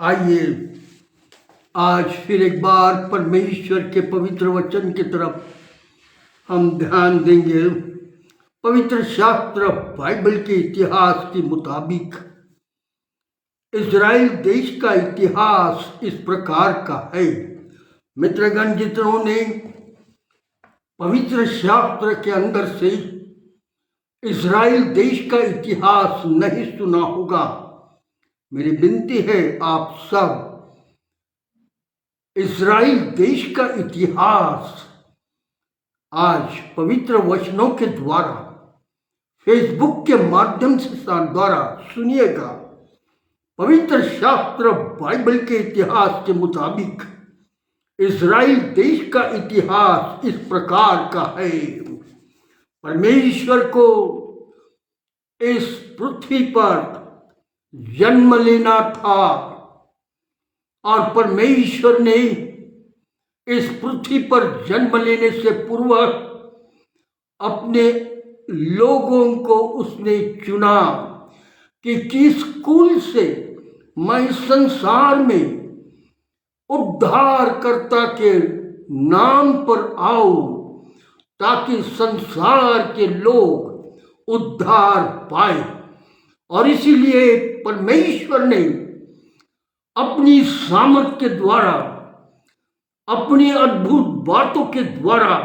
आइए आज फिर एक बार परमेश्वर के पवित्र वचन की तरफ हम ध्यान देंगे। पवित्र शास्त्र बाइबल के इतिहास के मुताबिक इज़राइल देश का इतिहास इस प्रकार का है। मित्रगण, जितनों ने पवित्र शास्त्र के अंदर से इज़राइल देश का इतिहास नहीं सुना होगा, मेरी विनती है आप सब इज़राइल देश का इतिहास आज पवित्र वचनों के द्वारा फेसबुक के माध्यम से द्वारा सुनिएगा। पवित्र शास्त्र बाइबल के इतिहास के मुताबिक इज़राइल देश का इतिहास इस प्रकार का है। परमेश्वर को इस पृथ्वी पर जन्म लेना था और परमेश्वर ने इस पृथ्वी पर जन्म लेने से पूर्व अपने लोगों को उसने चुना कि किस कुल से मैं संसार में उद्धारकर्ता के नाम पर आऊं, ताकि संसार के लोग उद्धार पाए। और इसीलिए परमेश्वर ने अपनी सामर्थ के द्वारा, अपनी अद्भुत बातों के द्वारा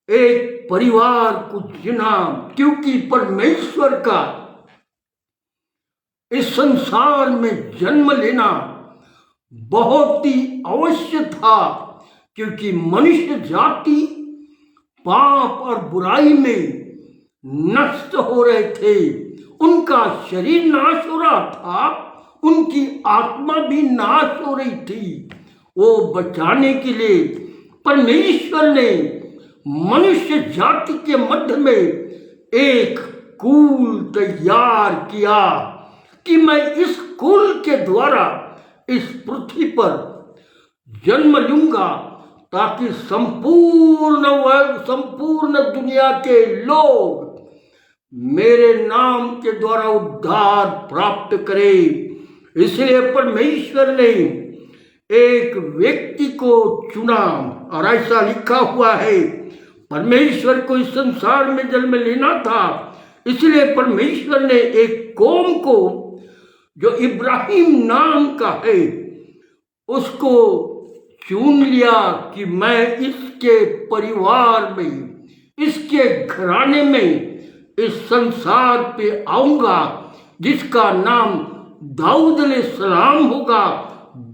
एक परिवार को चुना, क्योंकि परमेश्वर का इस संसार में जन्म लेना बहुत ही अवश्य था, क्योंकि मनुष्य जाति पाप और बुराई में नष्ट हो रहे थे। उनका शरीर नाश हो रहा था, उनकी आत्मा भी नाश हो रही थी। वो बचाने के लिए परमेश्वर ने मनुष्य जाति के मध्य में एक कुल तैयार किया कि मैं इस कुल के द्वारा इस पृथ्वी पर जन्म लूंगा, ताकि संपूर्ण दुनिया के लोग मेरे नाम के द्वारा उद्धार प्राप्त करें। इसलिए परमेश्वर ने एक व्यक्ति को चुना, और ऐसा लिखा हुआ है परमेश्वर को इस संसार में जन्म लेना था। इसलिए परमेश्वर ने एक कौम को जो इब्राहिम नाम का है उसको चुन लिया कि मैं इसके परिवार में, इसके घराने में इस संसार पे आऊंगा, जिसका नाम दाऊद अलैहिस्सलाम होगा।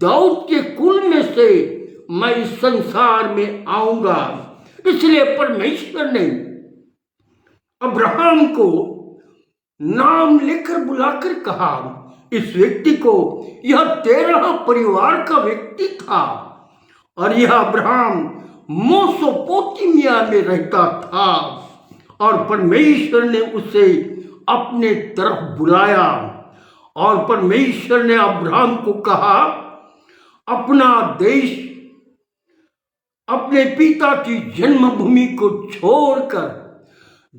दाऊद के कुल में से मैं इस संसार में आऊंगा। इसलिए परमेश्वर ने अब्राहम को नाम लेकर बुलाकर कहा, इस व्यक्ति को, यह तेरा परिवार का व्यक्ति था और यह अब्राहम मेसोपोटामिया में रहता था। और परमेश्वर ने उसे अपने तरफ बुलाया और परमेश्वर ने अब्राहम को कहा, अपना देश, अपने पिता की जन्मभूमि को छोड़कर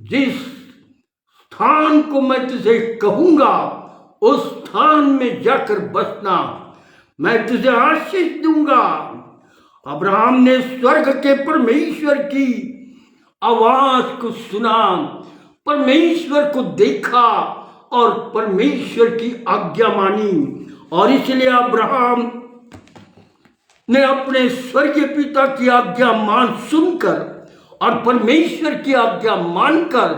जिस स्थान को मैं तुझे कहूंगा उस स्थान में जाकर बसना, मैं तुझे आशीष दूंगा। अब्राहम ने स्वर्ग के परमेश्वर की आवाज को सुना, परमेश्वर को देखा और परमेश्वर की आज्ञा मानी। और इसलिए अब्राहम ने अपने स्वर्गीय पिता की आज्ञा मान सुनकर और परमेश्वर की आज्ञा मानकर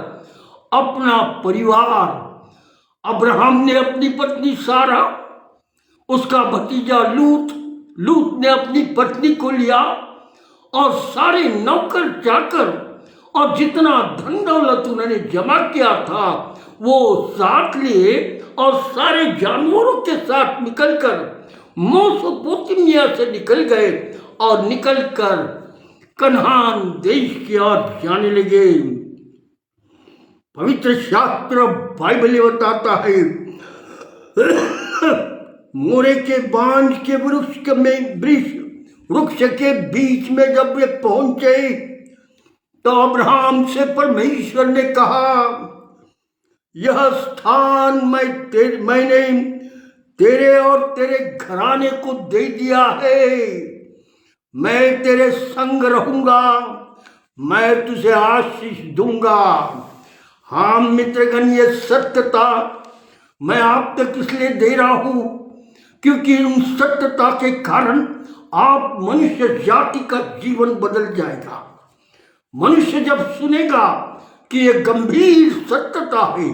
अपना परिवार, अब्राहम ने अपनी पत्नी सारा, उसका भतीजा लूत ने अपनी पत्नी को लिया और सारे नौकर चाकर और जितना धन दौलत उन्होंने जमा किया था वो साथ लिए और सारे जानवरों के साथ निकलकर मेसोपोटामिया से निकल गए और निकलकर कनान देश की ओर जाने लगे। पवित्र शास्त्र बाइबल बताता है, मोरे के बांझ के वृक्ष के बीच में जब वे पहुंचे तो अब्राहम से परमेश्वर ने कहा, यह स्थान मैंने तेरे और तेरे घराने को दे दिया है। मैं तेरे संग रहूंगा, मैं तुझे आशीष दूंगा। हाँ मित्रगण, ये सत्यता मैं आप तक इसलिए दे रहा हूं क्योंकि उन सत्यता के कारण आप मनुष्य जाति का जीवन बदल जाएगा। मनुष्य जब सुनेगा कि ये गंभीर सत्यता है,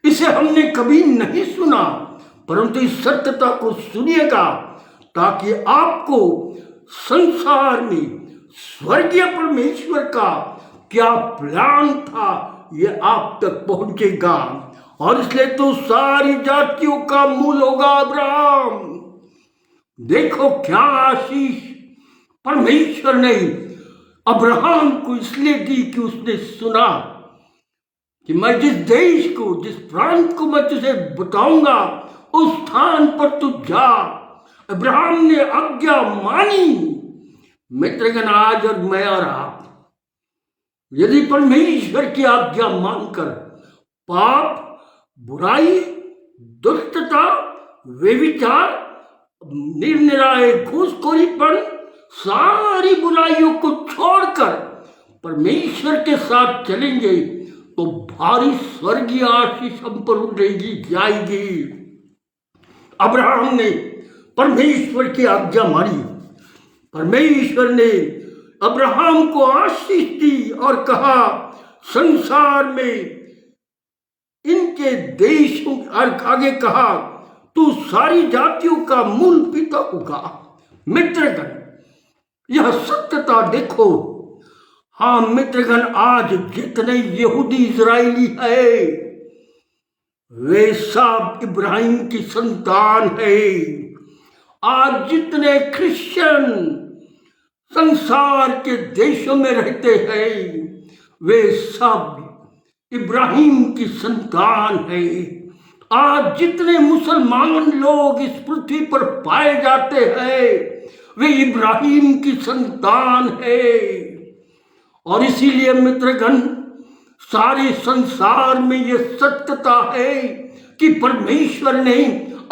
इसे हमने कभी नहीं सुना, परंतु इस सत्यता को सुनिएगा ताकि आपको संसार में स्वर्गीय परमेश्वर का क्या प्लान था ये आप तक पहुंचेगा। और इसलिए तो सारी जातियों का मूल होगा अब्राहम। देखो क्या आशीष परमेश्वर ने अब्राहम को इसलिए दी कि उसने सुना कि मैं जिस देश को, जिस प्रांत को मैं तुझे बताऊंगा उस स्थान पर तू जा। अब्राहम ने आज्ञा मानी। मित्रगण, आज और मैं और आप यदि परमेश्वर की आज्ञा मानकर पाप, बुराई, दुष्टता, व्यभिचार, निरनिराय घूसखोरीपन, सारी बुराइयों को छोड़कर परमेश्वर के साथ चलेंगे तो भारी स्वर्गीय आशीष हम पर उड़ेगी जाएगी। अब्राहम ने परमेश्वर की आज्ञा मानी। परमेश्वर ने अब्राहम को आशीष दी और कहा संसार में इनके देशों, और आगे कहा तू सारी जातियों का मूल पिता होगा। मित्रगण, यह सत्यता देखो। हाँ मित्रगण, आज जितने यहूदी इजरायली है वे सब इब्राहिम की संतान है। आज जितने क्रिश्चियन संसार के देशों में रहते हैं वे सब इब्राहिम की संतान है। आज जितने मुसलमान लोग इस पृथ्वी पर पाए जाते हैं वे इब्राहिम की संतान है। और इसीलिए मित्रगण, सारे संसार में ये सत्यता है कि परमेश्वर ने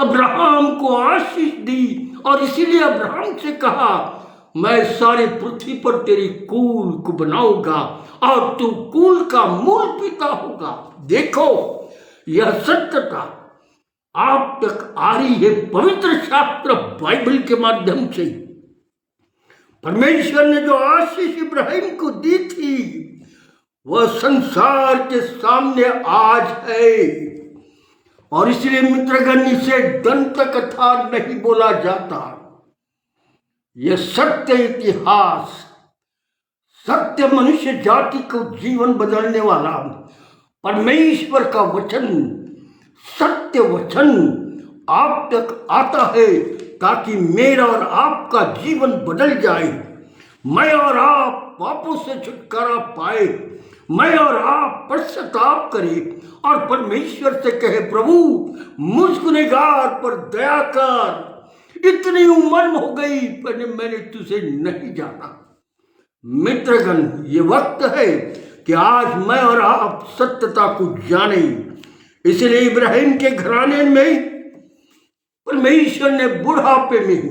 अब्राहम को आशीष दी और इसीलिए अब्राहम से कहा मैं सारे पृथ्वी पर तेरी कुल को बनाऊंगा और तू कुल का मूल पिता होगा। देखो, यह सत्यता आप तक आ रही है पवित्र शास्त्र बाइबल के माध्यम से। परमेश्वर ने जो आशीष इब्राहिम को दी थी वह संसार के सामने आज है। और इसलिए मित्रगण, इसे दंत कथा नहीं बोला जाता। यह सत्य इतिहास, सत्य मनुष्य जाति को जीवन बदलने वाला परमेश्वर का वचन, सत्य वचन आप तक आता है ताकि मेरा और आपका जीवन बदल जाए। मैं और आप पापों से छुटकारा पाए, मैं और आप पश्चाताप करें और परमेश्वर से कहे प्रभु मुझ गुनहगार पर दया कर, इतनी उम्र हो गई पर मैंने तुझे नहीं जाना। मित्रगण, ये वक्त है कि आज मैं और आप सत्यता को जाने। इसलिए इब्राहिम के घराने में परमेश्वर ने बुढ़ापे में,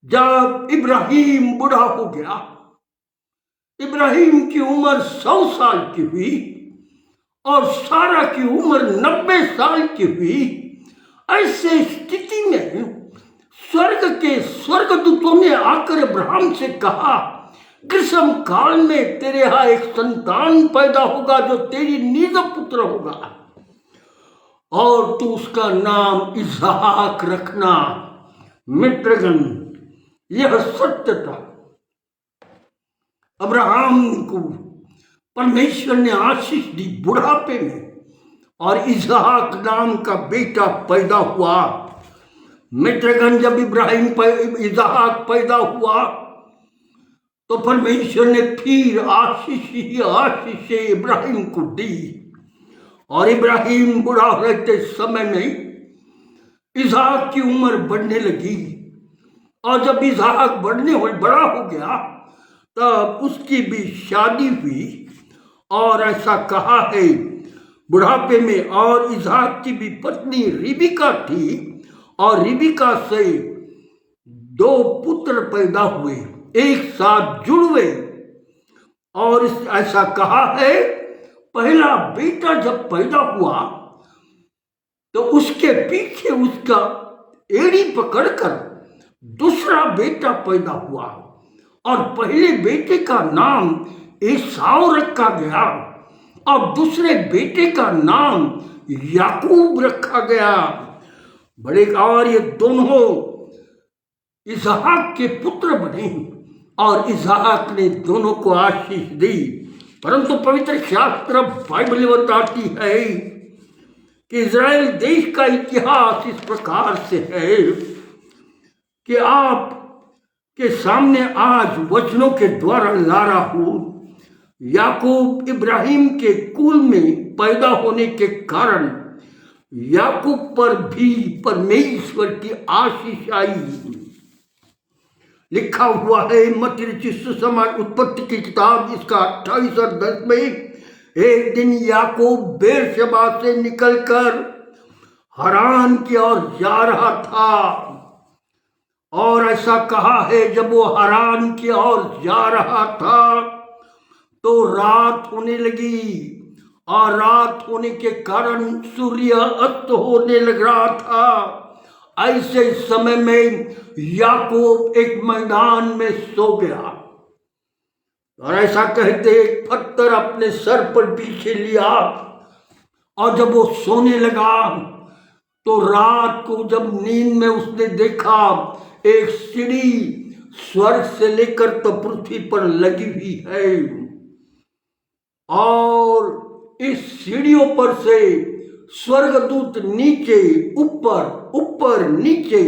जब इब्राहिम बूढ़ा हो गया, इब्राहिम की उम्र 100 साल की हुई और सारा की उम्र 90 साल की हुई, ऐसे स्थिति में स्वर्गदूतों ने आकर अब्राहम से कहा ग्रीष्म काल में तेरे यहाँ एक संतान पैदा होगा जो तेरी निज पुत्र होगा और तू उसका नाम इसहाक रखना। मित्रगण, यह सत्य था। अब्राहम को परमेश्वर ने आशीष दी बुढ़ापे में और इसहाक नाम का बेटा पैदा हुआ। मित्रगण, जब इसहाक पैदा हुआ तो परमेश्वर ने फिर आशीष इब्राहिम को दी और इब्राहिम बूढ़ा रहते समय में इसहाक की उम्र बढ़ने लगी और जब इसहाक बड़ा हो गया तब उसकी भी शादी हुई। और ऐसा कहा है बुढ़ापे में, और इसहाक की भी पत्नी रिबिका थी और रिबिका से 2 पुत्र पैदा हुए, एक साथ जुड़ गए। और ऐसा कहा है, पहला बेटा जब पैदा हुआ तो उसके पीछे उसका एड़ी पकड़कर दूसरा बेटा पैदा हुआ और पहले बेटे का नाम एसाव रखा गया और दूसरे बेटे का नाम याकूब रखा गया। बड़े और ये दोनों इसहाक के पुत्र बने और इसहाक ने दोनों को आशीष दी। परंतु पवित्र शास्त्र बाइबल बताती है कि इज़राइल देश का इतिहास इस प्रकार से है कि आप के सामने आज वचनों के द्वारा ला रहा हूं। याकूब इब्राहिम के कुल में पैदा होने के कारण याकूब पर भी परमेश्वर की आशीष आई। लिखा हुआ है मत्ती रचित सुसमाचार उत्पत्ति की किताब इसका 28 और 10 में, एक दिन याकूब बेरशेबा से निकलकर हरान की ओर जा रहा था। और ऐसा कहा है जब वो हरान की ओर जा रहा था तो रात होने लगी और रात होने के कारण सूर्य अस्त होने लग रहा था। ऐसे समय में याकूब एक मैदान में सो गया और ऐसा कहते एक पत्थर अपने सर पर पीछे लिया और जब वो सोने लगा तो रात को जब नींद में उसने देखा एक सीढ़ी स्वर्ग से लेकर तो पृथ्वी पर लगी हुई है और इस सीढ़ियों पर से स्वर्गदूत नीचे ऊपर ऊपर नीचे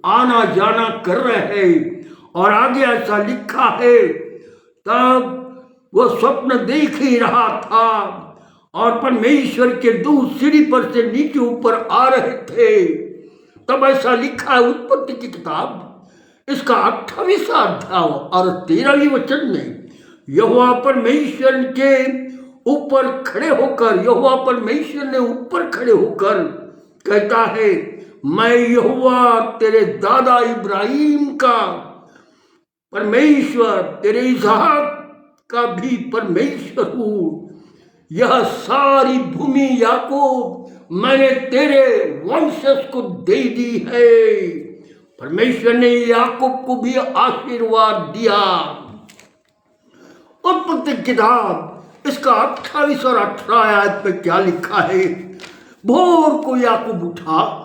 आना जाना कर रहे हैं। और आगे ऐसा लिखा है, तब वो स्वप्न देख ही रहा था और परमेश्वर के दूत सीढ़ी पर से नीचे ऊपर आ रहे थे। तब ऐसा लिखा है उत्पत्ति की किताब इसका 28वां अध्याय और 13वें वचन में, यहोवा परमेश्वर के ऊपर खड़े होकर, यहोवा परमेश्वर ने ऊपर खड़े होकर कहता है, मैं यहोवा तेरे दादा इब्राहिम का परमेश्वर, तेरे इसहाक का भी परमेश्वर हूँ। यह सारी भूमि याकूब मैंने तेरे वंशज को दे दी है। परमेश्वर ने याकूब को भी आशीर्वाद दिया। उत्पत्ति किताब इसका 28 और 18 आयत में क्या लिखा है, भोर को याकूब उठा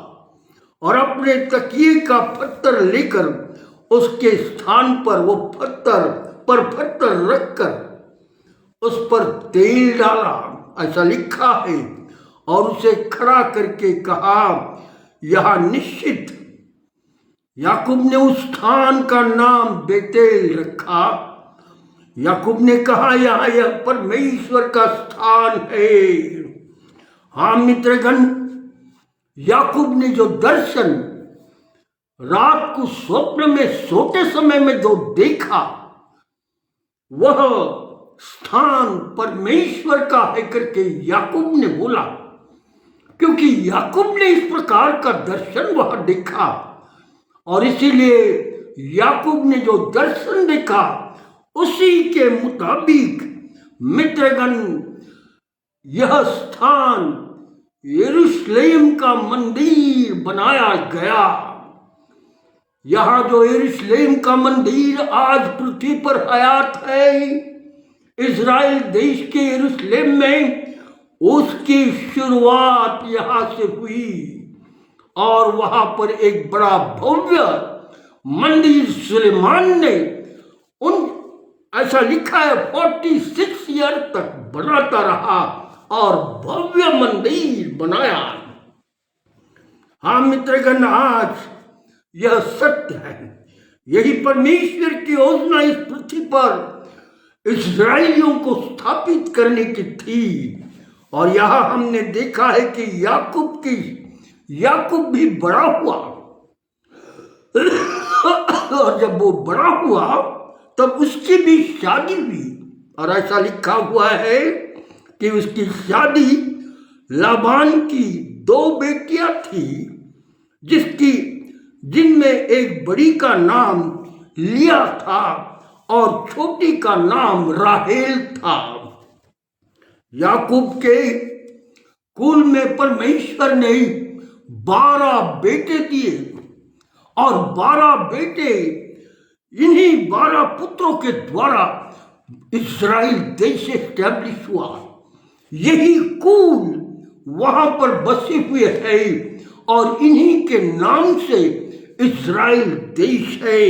और अपने तकिए का पत्थर लेकर उसके स्थान पर वो पत्थर रखकर उस पर तेल डाला, ऐसा लिखा है, और उसे खड़ा करके कहा, यह निश्चित। याकूब ने उस स्थान का नाम बेतेल रखा। याकूब ने कहा, यह परमेश्वर का स्थान है। हाँ मित्रगण, याकूब ने जो दर्शन रात को स्वप्न में सोते समय में जो देखा, वह स्थान परमेश्वर का है करके याकूब ने बोला, क्योंकि याकूब ने इस प्रकार का दर्शन वह देखा। और इसीलिए याकूब ने जो दर्शन देखा उसी के मुताबिक मित्रगण यह स्थान यरूशलेम का मंदिर बनाया गया। यहाँ जो यरूशलेम का मंदिर आज पृथ्वी पर हयात है, इज़राइल देश के यरूशलेम में उसकी शुरुआत यहाँ से हुई और वहाँ पर एक बड़ा भव्य मंदिर सुलेमान ने ऐसा लिखा है 46 ईयर तक बनाता रहा और भव्य मंदिर बनाया। हाँ मित्रगण, आज यह सत्य है। यही परमेश्वर की योजना इस पृथ्वी पर इस्राएलियों को स्थापित करने की थी। और यहाँ हमने देखा है कि याकूब भी बड़ा हुआ और जब वो बड़ा हुआ तब उसकी भी शादी हुई। और ऐसा लिखा हुआ है कि उसकी शादी लाबान की 2 बेटियां थी, जिसकी जिनमें एक बड़ी का नाम लिया था और छोटी का नाम राहेल था। याकूब के कुल में परमेश्वर ने 12 बेटे दिए और 12 बेटे, इन्हीं 12 पुत्रों के द्वारा इस्राएल देश एस्टैब्लिश हुआ। यही कुल वहां पर बसे हुए है और इन्हीं के नाम से इस्राएल देश है।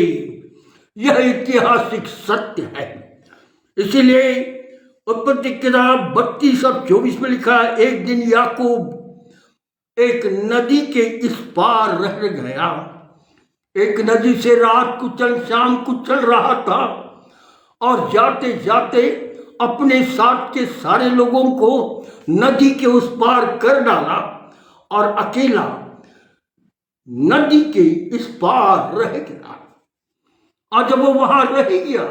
यह ऐतिहासिक सत्य है। इसलिए उत्पत्ति किताब 32 और 24 में लिखा है, एक दिन याकूब एक नदी के इस पार रह गया। एक नदी से रात को शाम को चल रहा था और जाते जाते अपने साथ के सारे लोगों को नदी के उस पार कर डाला और अकेला नदी के इस पार रह गया। और जब वो वहां रह गया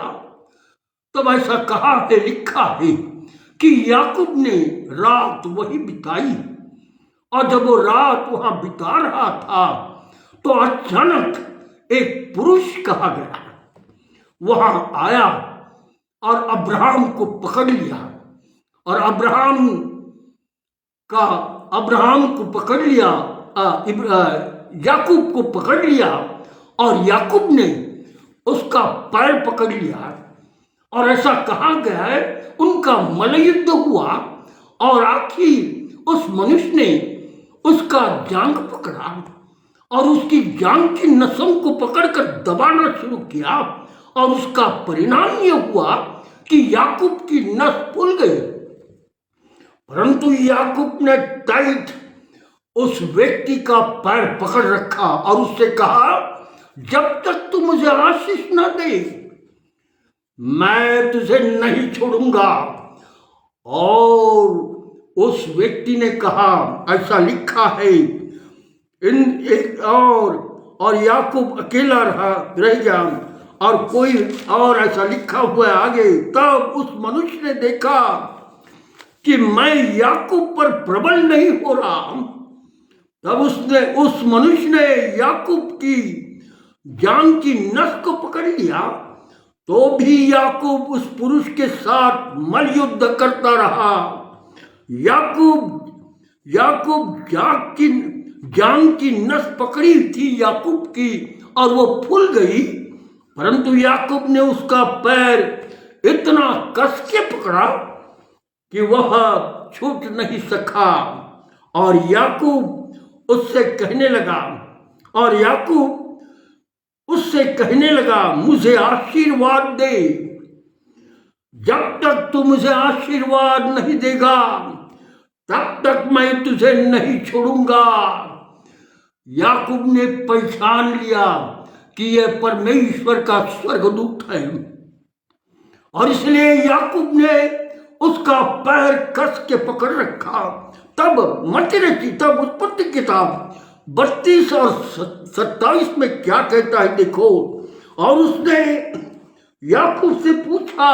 तब ऐसा कहा है, लिखा है कि याकूब ने रात वही बिताई। और जब वो रात वहां बिता रहा था तो अचानक एक पुरुष कहा गया वहां आया और अब्राहम को पकड़ लिया और अब्राहम को पकड़ लिया, याकूब को पकड़ लिया और याकूब ने उसका पैर पकड़ लिया। और ऐसा कहा गया है उनका मल्लयुद्ध हुआ और आखिर उस मनुष्य ने उसका जांघ पकड़ा और उसकी जांघ की नसों को पकड़कर दबाना शुरू किया और उसका परिणाम यह हुआ कि याकूब की नस फूल गई। परंतु याकूब ने टाइट उस व्यक्ति का पैर पकड़ रखा और उससे कहा, जब तक तू मुझे आशीष न दे मैं तुझे नहीं छोड़ूंगा। और उस व्यक्ति ने कहा, ऐसा लिखा है और याकूब अकेला रह गया और कोई और, ऐसा लिखा हुआ है आगे। तब उस मनुष्य ने देखा कि मैं याकूब पर प्रबल नहीं हो रहा। तब उस मनुष्य ने याकूब की जांघ की नस को पकड़ लिया। तो भी याकूब उस पुरुष के साथ मल्लयुद्ध करता रहा। याकूब जांघ की नस पकड़ी थी याकूब की और वो फूल गई, परंतु याकूब ने उसका पैर इतना कस के पकड़ा कि वह छूट नहीं सका। और याकूब उससे कहने लगा मुझे आशीर्वाद दे। जब तक तू मुझे आशीर्वाद नहीं देगा तब तक मैं तुझे नहीं छोड़ूंगा। याकूब ने पहचान लिया कि यह परमेश्वर का स्वर्गदूत है और इसलिए याकूब ने उसका पैर कस के पकड़ रखा। तब उत्पत्ति किताब 32 और 27 में क्या कहता है देखो। और उसने याकूब से पूछा,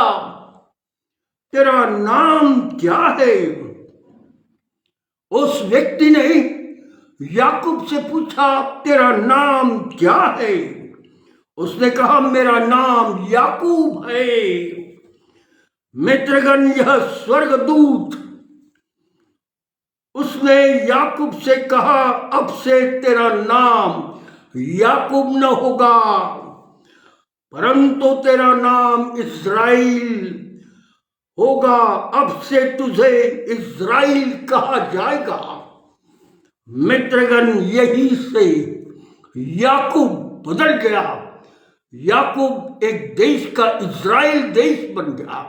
तेरा नाम क्या है? उस व्यक्ति ने याकूब से पूछा, तेरा नाम क्या है? उसने कहा, मेरा नाम याकूब है। मित्रगण, यह स्वर्गदूत उसने याकूब से कहा, अब से तेरा नाम याकूब न होगा परंतु तेरा नाम इस्राएल होगा। अब से तुझे इस्राएल कहा जाएगा। मित्रगण, यही से याकूब बदल गया। याकूब एक देश का इस्राएल देश बन गया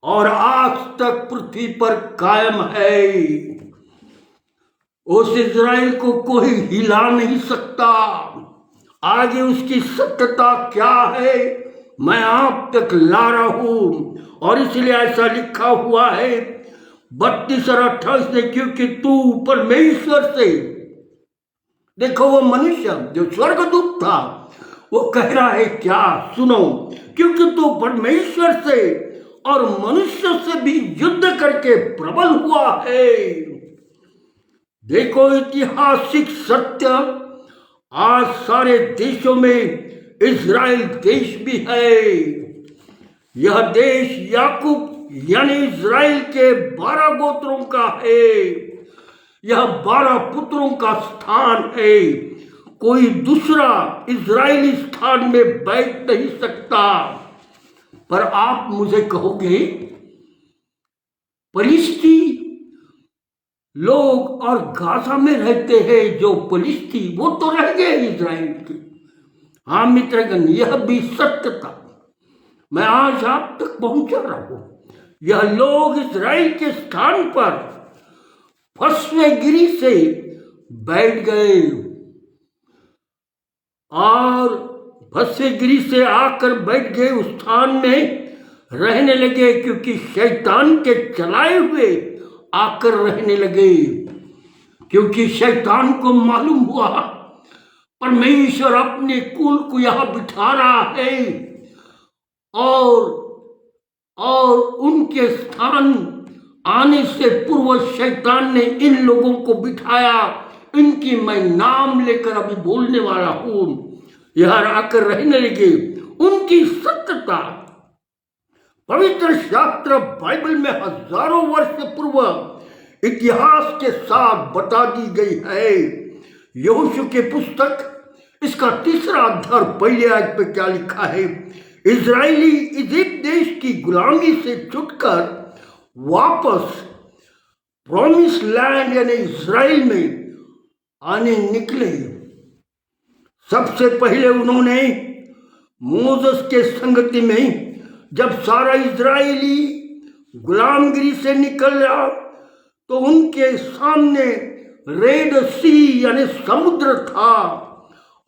और आज तक पृथ्वी पर कायम है। उस इस्राएल को कोई हिला नहीं सकता। आगे उसकी सत्यता क्या है मैं आप तक ला रहा हूं और इसलिए ऐसा लिखा हुआ है 32 और 28 में, क्योंकि तू परमेश्वर से, देखो वो मनुष्य जो स्वर्गदूत था वो कह रहा है क्या, सुनो, क्योंकि तू परमेश्वर से और मनुष्य से भी युद्ध करके प्रबल हुआ है। देखो ऐतिहासिक सत्य आज सारे देशों में इज़राइल देश भी है। यह देश याकूब यानी इज़राइल के 12 गोत्रों का है। यह 12 पुत्रों का स्थान है। कोई दूसरा इज़राइली स्थान में बैठ नहीं सकता। पर आप मुझे कहोगे, फलिस्ती लोग और गाजा में रहते हैं जो फलिस्ती, वो तो रह गए इज़राइल के। हाँ मित्रगण, यह भी सत्य था। मैं आज आप तक पहुंचा रहा हूं। यह लोग इज़राइल के स्थान पर फसवेगिरी से बैठ गए और फसवेगिरी से आकर बैठ गए, उस स्थान में रहने लगे, क्योंकि शैतान के चलाए हुए आकर रहने लगे। क्योंकि शैतान को मालूम हुआ परमेश्वर अपने कुल को यहां बिठा रहा है और उनके स्थान आने से पूर्व शैतान ने इन लोगों को बिठाया। इनकी मैं नाम लेकर अभी बोलने वाला हूं। यहां आकर रहने लगे। उनकी सत्यता पवित्र शास्त्र बाइबल में हजारों वर्ष पूर्व इतिहास के साथ बता दी गई है। यहोशू के पुस्तक इसका 3रा अध्याय 1 आयत पे क्या लिखा है? इजरायली इजिप्ट देश की गुलामी से छुटकर वापस प्रॉमिस लैंड यानी इजराइल में आने निकले। सबसे पहले उन्होंने मोसेस के संगति में जब सारा इजरायली गुलामगिरी से निकला तो उनके सामने रेड सी यानी समुद्र था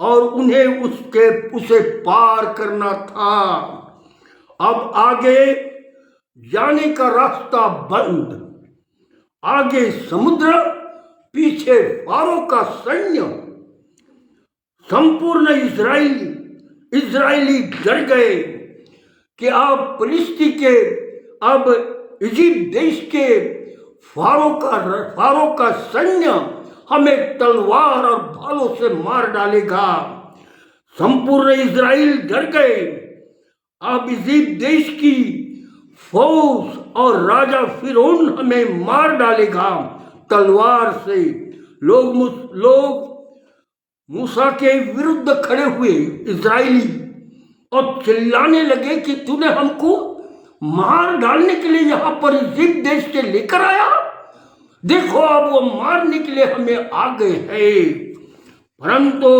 और उन्हें उसे पार करना था। अब आगे जाने का रास्ता बंद। आगे समुद्र, पीछे फारो का सैन्य। संपूर्ण इजरायली डर गए कि अब फिलिस्ती के, अब इजिप्ट देश के फारो का सैन्य हमें तलवार और भालों से मार डालेगा। संपूर्ण इजराइल डर गए। अब इजिप्ट देश की फौज और राजा फिरौन हमें मार डालेगा तलवार से। लोग मूसा के विरुद्ध खड़े हुए इजरायली और चिल्लाने लगे कि तूने हमको मार डालने के लिए यहां पर इजिप्ट देश से लेकर आया। देखो अब वो मारने के लिए हमें आ गए हैं। परंतु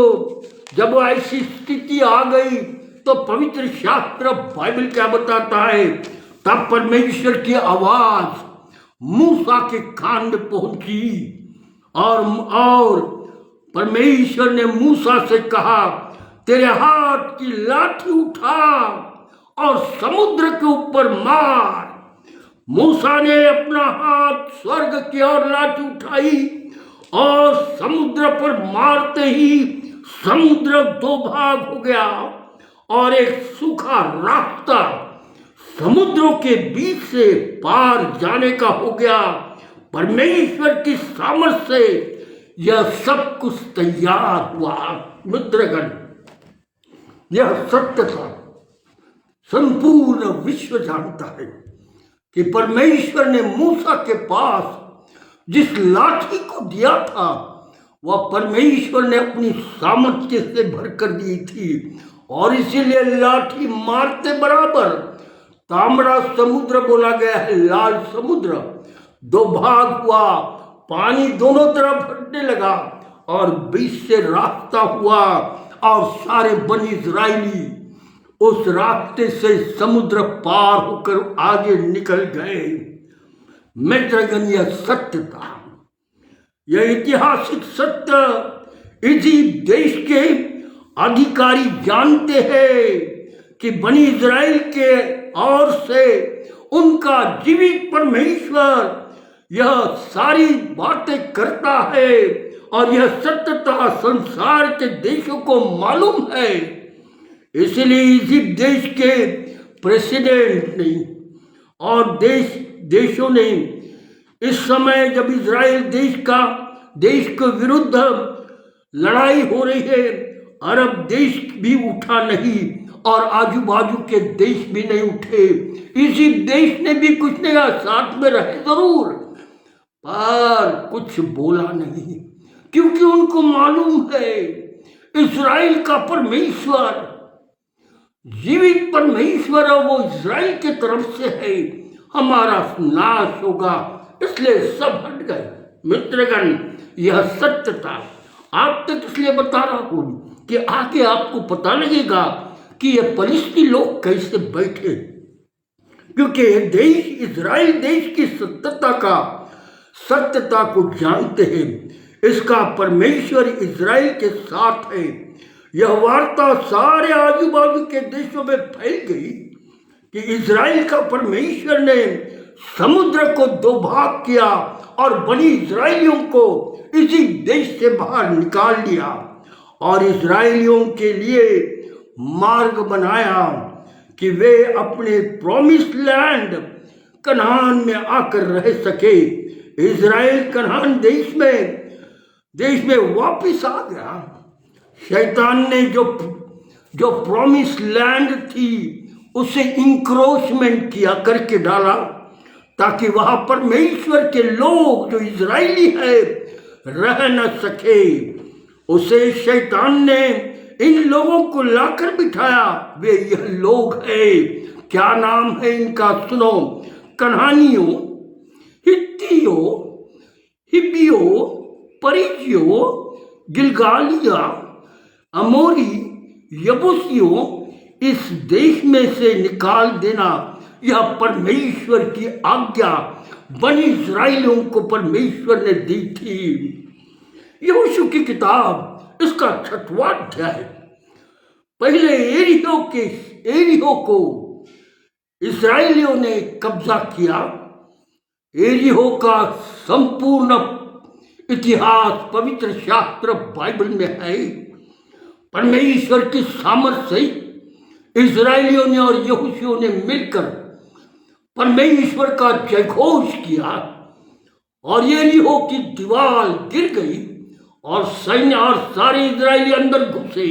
जब ऐसी स्थिति आ गई तो पवित्र शास्त्र बाइबल क्या बताता है? तब परमेश्वर की आवाज मूसा के कान में पहुंची और परमेश्वर ने मूसा से कहा, तेरे हाथ की लाठी उठा और समुद्र के ऊपर मार। मूसा ने अपना हाथ स्वर्ग की ओर लाठी उठाई और समुद्र पर मारते ही समुद्र 2 भाग हो गया और एक सूखा रास्ता समुद्रों के बीच से पार जाने का हो गया। परमेश्वर की सामर्थ से यह सब कुछ तैयार हुआ। मित्रगण, यह सत्य था। संपूर्ण विश्व जानता है कि परमेश्वर ने मूसा के पास जिस लाठी को दिया था वह परमेश्वर ने अपनी सामर्थ्य से भरकर दी थी और इसीलिए लाठी मारते बराबर ताम्रा समुद्र बोला गया है, लाल समुद्र 2 भाग हुआ। पानी दोनों तरफ फटने लगा और बीच से रास्ता हुआ और सारे बनी इजरायली उस रास्ते से समुद्र पार होकर आगे निकल गए। मित्रगण, यह सत्य था। यह ऐतिहासिक सत्य इजिप्ट देश के अधिकारी जानते हैं कि बनी इजराइल के ओर से उनका जीवित परमेश्वर यह सारी बातें करता है और यह सत्यता संसार के देशों को मालूम है। इसलिए इजिप्ट देश के प्रेसिडेंट ने और देशों ने इस समय जब इजराइल देश के विरुद्ध लड़ाई हो रही है, अरब देश भी उठा नहीं और आजू बाजू के देश भी नहीं उठे। इजिप्ट देश ने भी कुछ नहीं कहा, साथ में रहे जरूर पर कुछ बोला नहीं, क्योंकि उनको मालूम है इस्राएल का परमेश्वर जीवित परमेश्वर है, वो इस्राएल की तरफ से है, हमारा नाश होगा, इसलिए सब हट गए। मित्रगण, यह सत्य था। आप तक इसलिए बता रहा हूं कि आगे आपको पता लगेगा कि ये फलिस्ती लोग कैसे बैठे, क्योंकि ये देश इस्राएल देश की सत्यता को जानते हैं। इसका परमेश्वर इस्राएल के साथ है। यह वार्ता सारे आजू बाजू के देशों में फैल गई कि इस्राएल का परमेश्वर ने समुद्र को दो भाग किया और बनी इस्राएलियों को इसी देश से बाहर निकाल लिया और इस्राएलियों के लिए मार्ग बनाया कि वे अपने प्रॉमिस लैंड कनान में आकर रह सके। इस्राएल कनान देश में वापस आ गया। शैतान ने जो प्रॉमिस लैंड थी उसे इंक्रोचमेंट किया, करके डाला, ताकि वहां परमेश्वर के लोग जो इजरायली है रह न सके। उसे शैतान ने इन लोगों को लाकर बिठाया। वे यह लोग है, क्या नाम है इनका सुनो, कनानियों, हित्तियों, हिब्बियों, परिज्जियों, गिलगालिया, अमोरी, यबूसियों, इस देश में से निकाल देना। यह परमेश्वर की आज्ञा बनी इस्राएलियों को परमेश्वर ने दी थी। यहोशू की किताब इसका 6वां अध्याय। पहले एरिहो को इस्राएलियों ने कब्जा किया। एरिहो का संपूर्ण इतिहास पवित्र शास्त्र बाइबल में है। परमेश्वर की सामर्थ्य से इस्राएलियों ने और यहोशू ने मिलकर परमेश्वर का जयघोष किया और यरीहो की दीवार गिर गई और सैन्य और सारे इस्राएली अंदर घुसे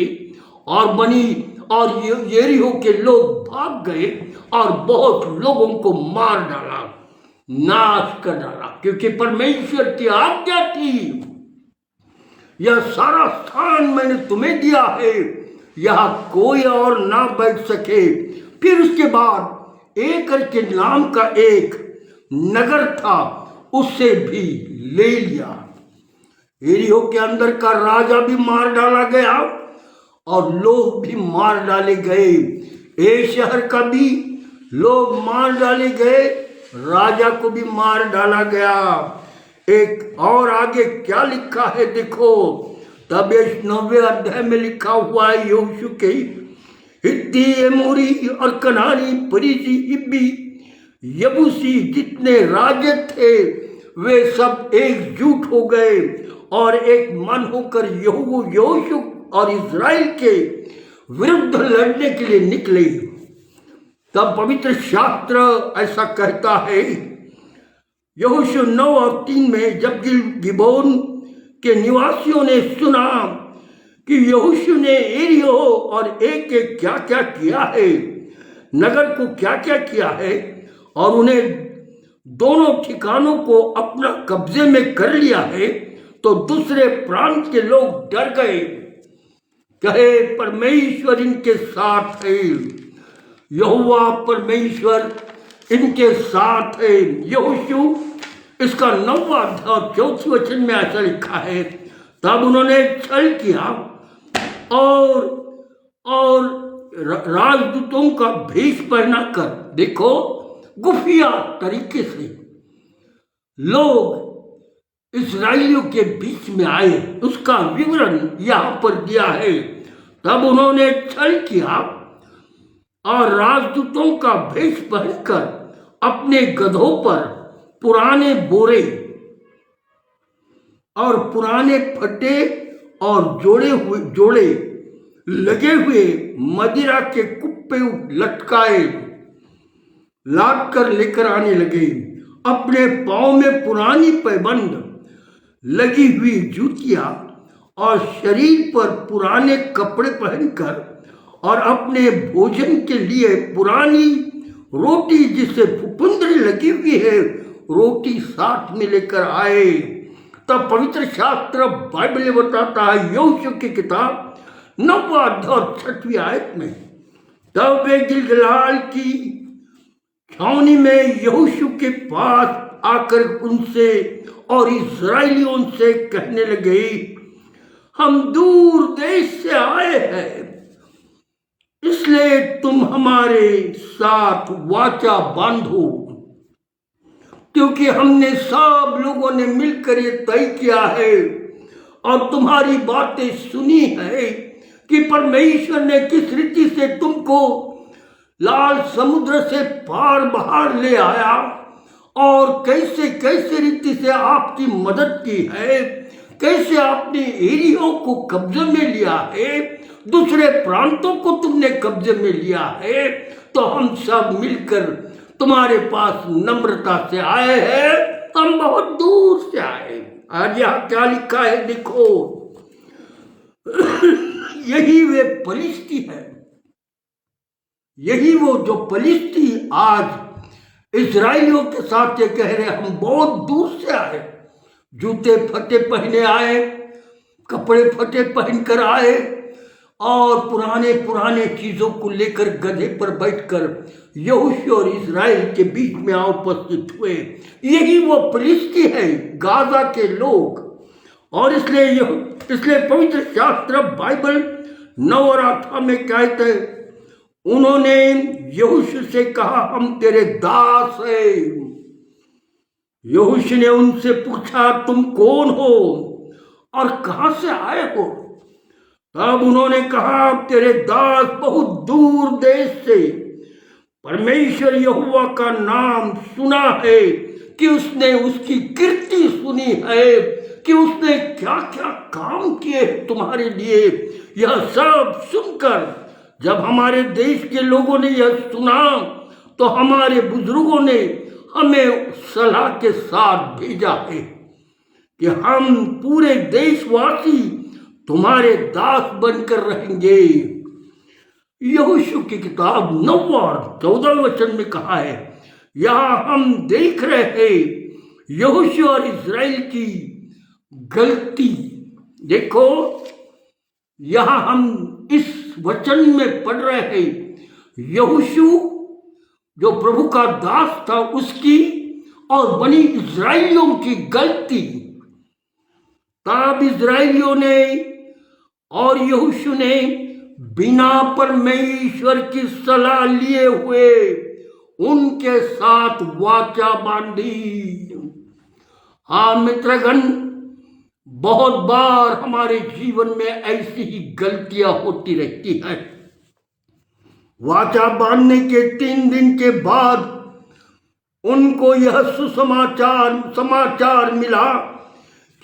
और बनी और यरीहो के लोग भाग गए और बहुत लोगों को मार डाला, नाश कर डाला, क्योंकि परमेश्वर की आज्ञा थी। यह सारा स्थान मैंने तुम्हें दिया है, यहां कोई और ना बैठ सके। फिर उसके बाद एकर के नाम का एक नगर था, उससे भी ले लिया। एरिहो के अंदर का राजा भी मार डाला गया और लोग भी मार डाले गए। ए शहर का भी लोग मार डाले गए, राजा को भी मार डाला गया। एक और आगे क्या लिखा है देखो, तब 9वें अध्याय में लिखा हुआ है, यहोशू के हित्ती, एमोरी और कनानी, परिज्जी, हिब्बी, यबूसी जितने राजे थे वे सब एकजुट हो गए और एक मन होकर यहोशू और इस्राएल के विरुद्ध लड़ने के लिए निकले। तब पवित्र शास्त्र ऐसा कहता है, यहोशू 9 और 3 में, जब गिबोन के निवासियों ने सुना कि यहोशू ने एरिहो और एक क्या क्या किया है, नगर को क्या क्या किया है और उन्हें दोनों ठिकानों को अपना कब्जे में कर लिया है, तो दूसरे प्रांत के लोग डर गए, कहे परमेश्वर इनके साथ है, यहोवा परमेश्वर इनके साथ है। यहोशू इसका 9वां अध्याय 4 वचन में ऐसा लिखा है, तब उन्होंने छल किया और राजदूतों का भेष पहना कर, देखो गुफिया तरीके से लोग इस्राएलियों के बीच में आए, उसका विवरण यहां पर दिया है। तब उन्होंने छल किया और राजदूतों का भेष पहनकर अपने गधों पर पुराने बोरे और पुराने फटे और जोड़े लगे हुए मदिरा के कुप्पे लटकाए लाद कर लेकर आने लगे। अपने पांव में पुरानी पैबंद लगी हुई जूतियां और शरीर पर पुराने कपड़े पहनकर और अपने भोजन के लिए पुरानी रोटी जिससे फुफुंदरी लगी हुई है रोटी साथ में लेकर आए। तब पवित्र शास्त्र बाइबल में बताता है यहोशू की किताब 9वां अध्याय 6वीं आयत में, तब वे गिलगाल की छावनी में यहोशू के पास आकर उनसे और इस्राएलियों से कहने लगे, हम दूर देश से आए हैं, इसलिए तुम हमारे साथ वाचा बांधो, क्योंकि हमने सब लोगों ने मिलकर ये तय किया है और तुम्हारी बातें सुनी है कि परमेश्वर ने किस रीति से तुमको लाल समुद्र से पार बाहर ले आया और कैसे कैसे रीति से आपकी मदद की है, कैसे आपने एरियो को कब्जे में लिया है, दूसरे प्रांतों को तुमने कब्जे में लिया है। तो हम सब मिलकर तुम्हारे पास नम्रता से आए हैं, हम बहुत दूर से आए। आज यहाँ क्या लिखा है देखो, यही वे पलिश्ती है, यही वो जो पलिश्ती आज इजराइलियों के साथ ये कह रहे हम बहुत दूर से आए, जूते फटे पहने आए, कपड़े फटे पहनकर आए और पुराने पुराने चीजों को लेकर गधे पर बैठकर यहोशू और इजराइल के बीच में आ उपस्थित हुए। यही वो फिलिस्ती है, गाजा के लोग। और इसलिए पवित्र शास्त्र बाइबल 9 अध्याय में कहते हैं, उन्होंने यहोशू से कहा हम तेरे दास हैं। यहोशू ने उनसे पूछा तुम कौन हो और कहां से आए हो? तब उन्होंने कहा तेरे दास बहुत दूर देश से परमेश्वर यहोवा का नाम सुना है कि उसने उसकी कीर्ति सुनी है कि उसने क्या क्या काम किए तुम्हारे लिए। यह सब सुनकर जब हमारे देश के लोगों ने यह सुना तो हमारे बुजुर्गों ने हमें सलाह के साथ भेजा है कि हम पूरे देशवासी तुम्हारे दास बनकर रहेंगे। यहोशू की किताब 9 और 14 वचन में कहा है, यहां हम देख रहे हैं यहोशू और इजराइल की गलती। देखो यहां हम इस वचन में पढ़ रहे हैं यहोशू जो प्रभु का दास था उसकी और बनी इजराइलियों की गलती। तब इजराइलियों ने और यहोशू ने बिना परमेश्वर की सलाह लिए हुए उनके साथ वाचा बांधी। हाँ मित्रगण, बहुत बार हमारे जीवन में ऐसी ही गलतियां होती रहती हैं। वाचा बांधने के 3 दिन के बाद उनको यह समाचार मिला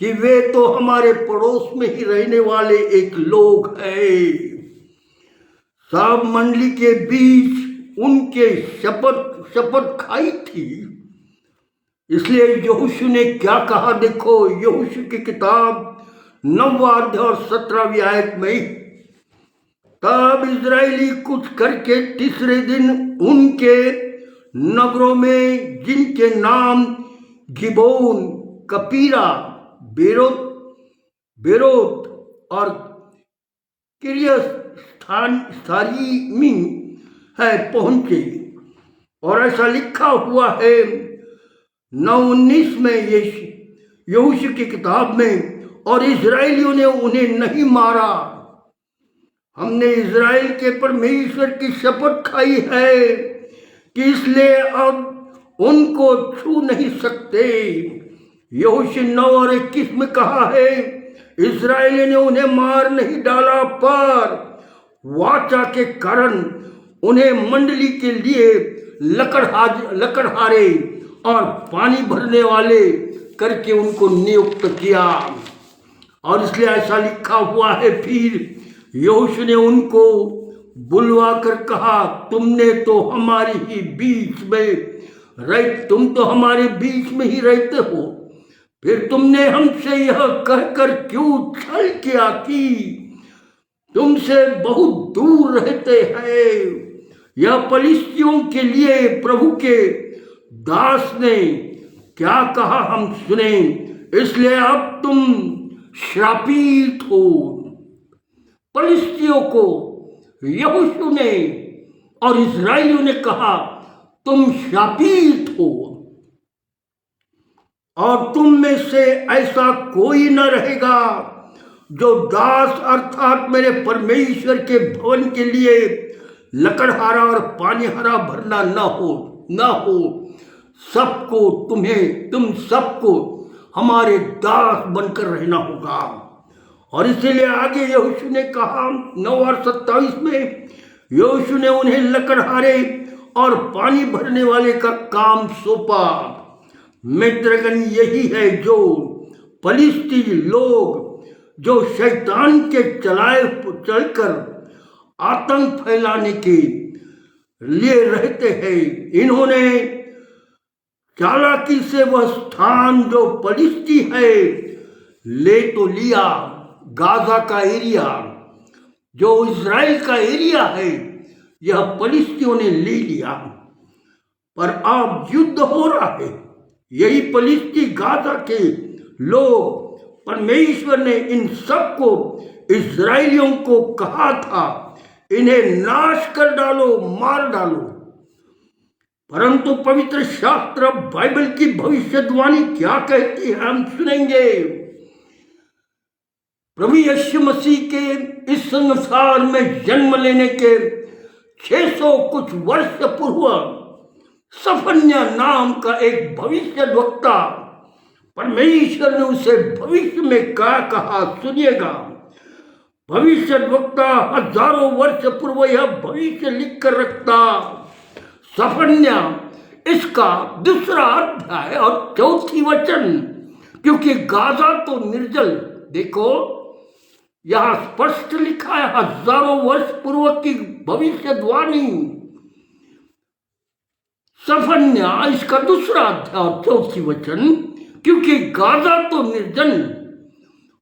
कि वे तो हमारे पड़ोस में ही रहने वाले एक लोग हैं। सब मंडली के बीच उनके शपथ खाई थी। इसलिए यहोशू ने क्या कहा देखो, यहोशू की किताब 9 अध्याय 17वीं आयत में, तब इजराइली कुछ करके तीसरे दिन उनके नगरों में जिनके नाम गिबोन, कपीरा, बेरोत और किर्यथायीम है पहुंचे। और ऐसा लिखा हुआ है 9:19 में यहोशू की किताब में, और इजराइलियों ने उन्हें नहीं मारा। हमने इजराइल के परमेश्वर की शपथ खाई है कि इसलिए अब उनको छू नहीं सकते। यहोशू 9 और 21 में कहा है, इजराइल ने उन्हें मार नहीं डाला पर वाचा के कारण उन्हें मंडली के लिए लकड़हारे और पानी भरने वाले करके उनको नियुक्त किया। और इसलिए ऐसा लिखा हुआ है, फिर यहोशू ने उनको बुलवा कर कहा, तुमने तो हमारे ही बीच में तुम तो हमारे बीच में ही रहते हो, फिर तुमने हमसे यह कहकर क्यों छल किया कि तुमसे बहुत दूर रहते हैं? यह पलिश्तियों के लिए प्रभु के दास ने क्या कहा हम सुने, इसलिए अब तुम श्रापित हो। पलिश्तियों को यहोशू ने और इस्राएलियों ने कहा तुम श्रापित हो, और तुम में से ऐसा कोई न रहेगा जो दास अर्थात मेरे परमेश्वर के भवन के लिए लकड़हारा और पानीहारा भरना न हो। सबको तुम सबको हमारे दास बनकर रहना होगा। और इसलिए आगे यहोशू ने कहा 9 और 27 में, यहोशू ने उन्हें लकड़हारे और पानी भरने वाले का काम सौंपा। मित्रगण, यही है जो पलिश्ती लोग जो शैतान के चलकर आतंक फैलाने के लिए रहते हैं। इन्होंने चालाकी से वह स्थान जो पलिश्ती है ले तो लिया। गाजा का एरिया जो इज़राइल का एरिया है, यह पलिश्तियों ने ले लिया। पर अब युद्ध हो रहा है। यही पलिश्ती गाजा के लोग, परमेश्वर ने इन सबको इज़राइलियों को कहा था इन्हें नाश कर डालो, मार डालो। परंतु पवित्र शास्त्र बाइबल की भविष्यवाणी क्या कहती है हम सुनेंगे। प्रभु यीशु मसीह के इस संसार में जन्म लेने के 600 कुछ वर्ष पूर्व सफन्या नाम का एक भविष्यद्वक्ता, परमेश्वर ने उसे भविष्य में क्या कहा सुनिएगा। भविष्यद्वक्ता हजारों वर्ष पूर्व यह भविष्य लिख कर रखता। सफन्या इसका 2 अध्याय और 4 वचन, क्योंकि गाजा तो निर्जल, देखो यहां स्पष्ट लिखा है हजारों वर्ष पूर्व की भविष्यवाणी। सफन्या इसका 2 अध्याय और 4 वचन, क्योंकि गाजा तो निर्जन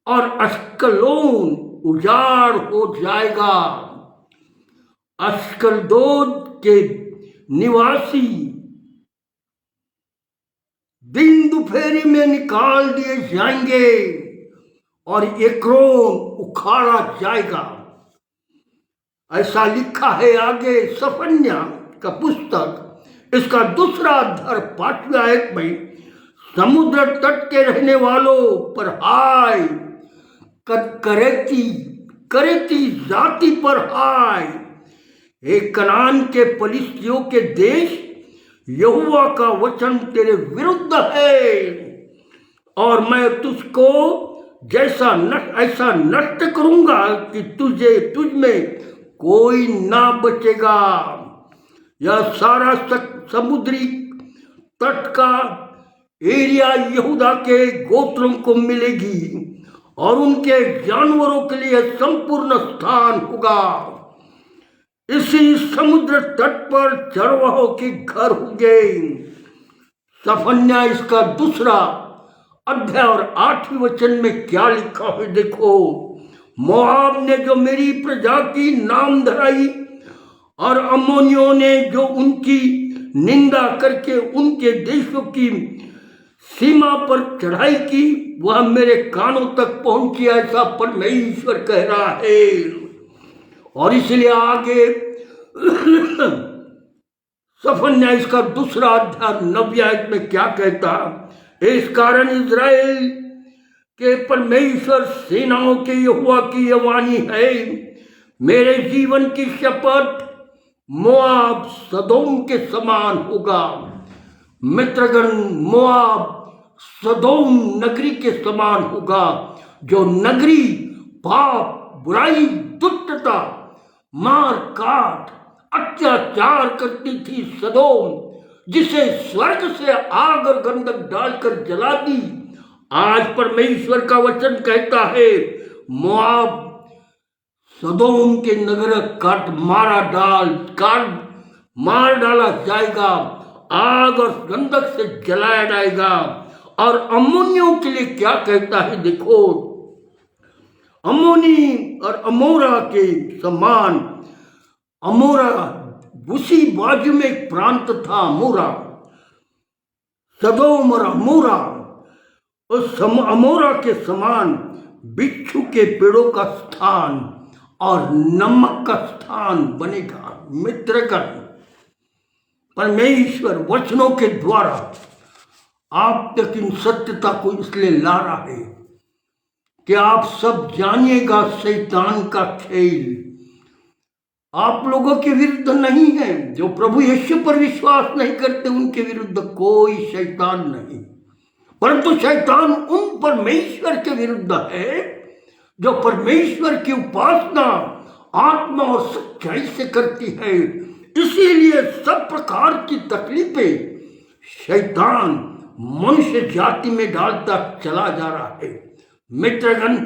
और अस्कलोन उजाड़ हो जाएगा। अस्कलदोद के निवासी दिन दोपहरी में निकाल दिए जाएंगे और एक्रोन उखाड़ा जाएगा। ऐसा लिखा है आगे सफन्या का पुस्तक, इसका 2 अध्याय 5वें आयत में, समुद्र तट के रहने वालों पर हाय, करेती जाति पर हाय। एक कनान के पलिश्तियों के देश, यहोवा का वचन तेरे विरुद्ध है और मैं तुझको ऐसा नष्ट करूंगा कि तुझ में कोई ना बचेगा। यह सारा समुद्री तट का एरिया यहूदा के गोत्रों को मिलेगी और उनके जानवरों के लिए संपूर्ण स्थान होगा। इसी समुद्र तट पर चरवाहों के घर होंगे। सफन्या इसका 2 अध्याय और 8वें वचन में क्या लिखा है देखो। मोआब ने जो मेरी प्रजा की नाम धराई और अम्मोनियों ने जो उनकी निंदा करके उनके देशों की सीमा पर चढ़ाई की, वह मेरे कानों तक पहुंची, ऐसा परमेश्वर कह रहा है। और इसलिए आगे सफन्या इसका 2 अध्याय 9वें आयत में क्या कहता, इस कारण इज़राइल के परमेश्वर सेनाओं के यहोवा की यह वाणी है, मेरे जीवन की शपथ, मोआब सदोम के समान होगा। मित्रगण, मोआब सदोम नगरी के समान होगा, जो नगरी पाप, बुराई, दुष्टता, मार काट, अत्याचार करती थी। सदोम, जिसे स्वर्ग से आग और गंधक डालकर जला दी। आज परमेश्वर का वचन कहता है मोआब सदोम के नगर काट मार डाला जाएगा, आग और गंधक से जलाया जाएगा और अम्मोनियों के लिए क्या कहता है देखो, अम्मोनी और अमोरा के समान, अमोरा उसी बाजू में एक प्रांत था अमोरा, सदोम और अमोरा, उस अमोरा के समान बिच्छू के पेड़ों का स्थान और नमक का स्थान बनेगा। मित्रगण, परमेश्वर वचनों के द्वारा आप तक इन सत्यता को इसलिए ला रहा है कि आप सब जानिएगा शैतान का खेल आप लोगों के विरुद्ध नहीं है। जो प्रभु यीशु पर विश्वास नहीं करते उनके विरुद्ध कोई शैतान नहीं, परंतु शैतान उन परमेश्वर के विरुद्ध है जो परमेश्वर की उपासना आत्मा और सच्चाई से करती है। इसीलिए सब प्रकार की तकलीफें शैतान मनुष्य जाति में डालता चला जा रहा है। मित्रगण,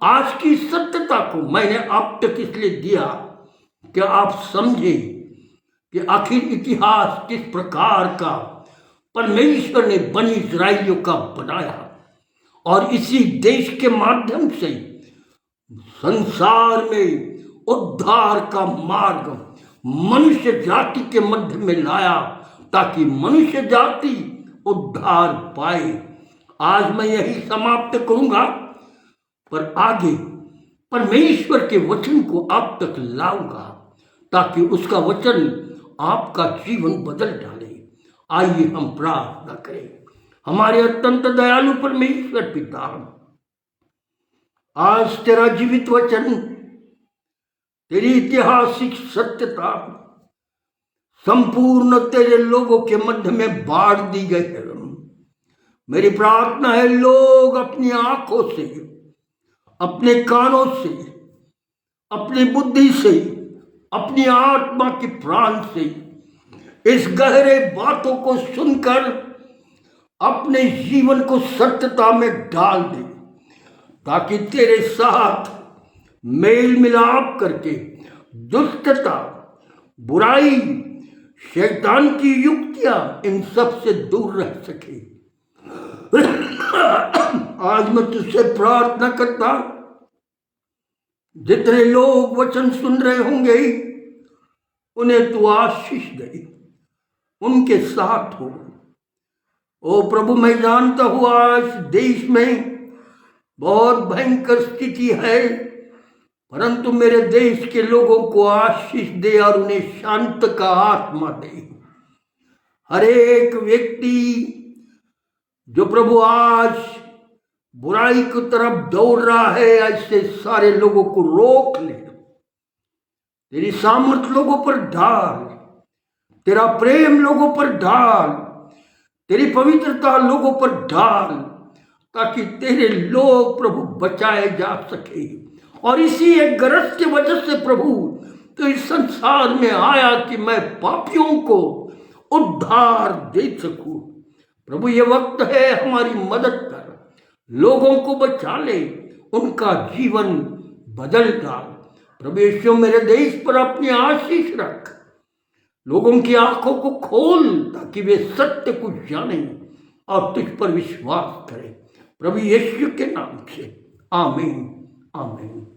आज की सत्यता को मैंने आप तक इसलिए दिया कि आप समझें कि आखिर इतिहास किस प्रकार का परमेश्वर ने बनी इस्राएलियों का बनाया और इसी देश के माध्यम से संसार में उद्धार का मार्ग मनुष्य जाति के मध्य में लाया ताकि मनुष्य जाति उद्धार पाए। आज मैं यही समाप्त करूंगा, पर आगे परमेश्वर के वचन को आप तक लाऊंगा ताकि उसका वचन आपका जीवन बदल डाले। आइए हम प्रार्थना करें। हमारे अत्यंत दयालु परमेश्वर पिता, आज तेरा जीवित वचन, तेरी ऐतिहासिक सत्यता संपूर्ण तेरे लोगों के मध्य में बांट दी गई है। मेरी प्रार्थना है लोग अपनी आंखों से, अपने कानों से, अपनी बुद्धि से, अपनी आत्मा के प्राण से इस गहरे बातों को सुनकर अपने जीवन को सत्यता में डाल दे ताकि तेरे साथ मेल मिलाप करके दुष्टता, बुराई, शैतान की युक्तियां इन सब से दूर रह सके। आज मैं तुझसे प्रार्थना करता, जितने लोग वचन सुन रहे होंगे उन्हें तू आशीष दे, उनके साथ हो। ओ प्रभु, मैं जानता हूं आज देश में बहुत भयंकर स्थिति है, परंतु मेरे देश के लोगों को आशीष दे और उन्हें शांत का आत्मा दे। हर एक व्यक्ति जो प्रभु आज बुराई की तरफ दौड़ रहा है, ऐसे सारे लोगों को रोक ले। तेरी सामर्थ लोगों पर डाल, तेरा प्रेम लोगों पर डाल, तेरी पवित्रता लोगों पर डाल ताकि तेरे लोग प्रभु बचाए जा सके। और इसी एक गरज की वजह से प्रभु तो इस संसार में आया कि मैं पापियों को उद्धार दे सकूं। प्रभु ये वक्त है, हमारी मदद कर, लोगों को बचा ले, उनका जीवन बदल डाल। प्रभु यीशु मेरे देश पर अपनी आशीष रख, लोगों की आंखों को खोल ताकि वे सत्य को जानें और तुझ पर विश्वास करें। प्रभु यीशु के नाम से आमीन, आमीन।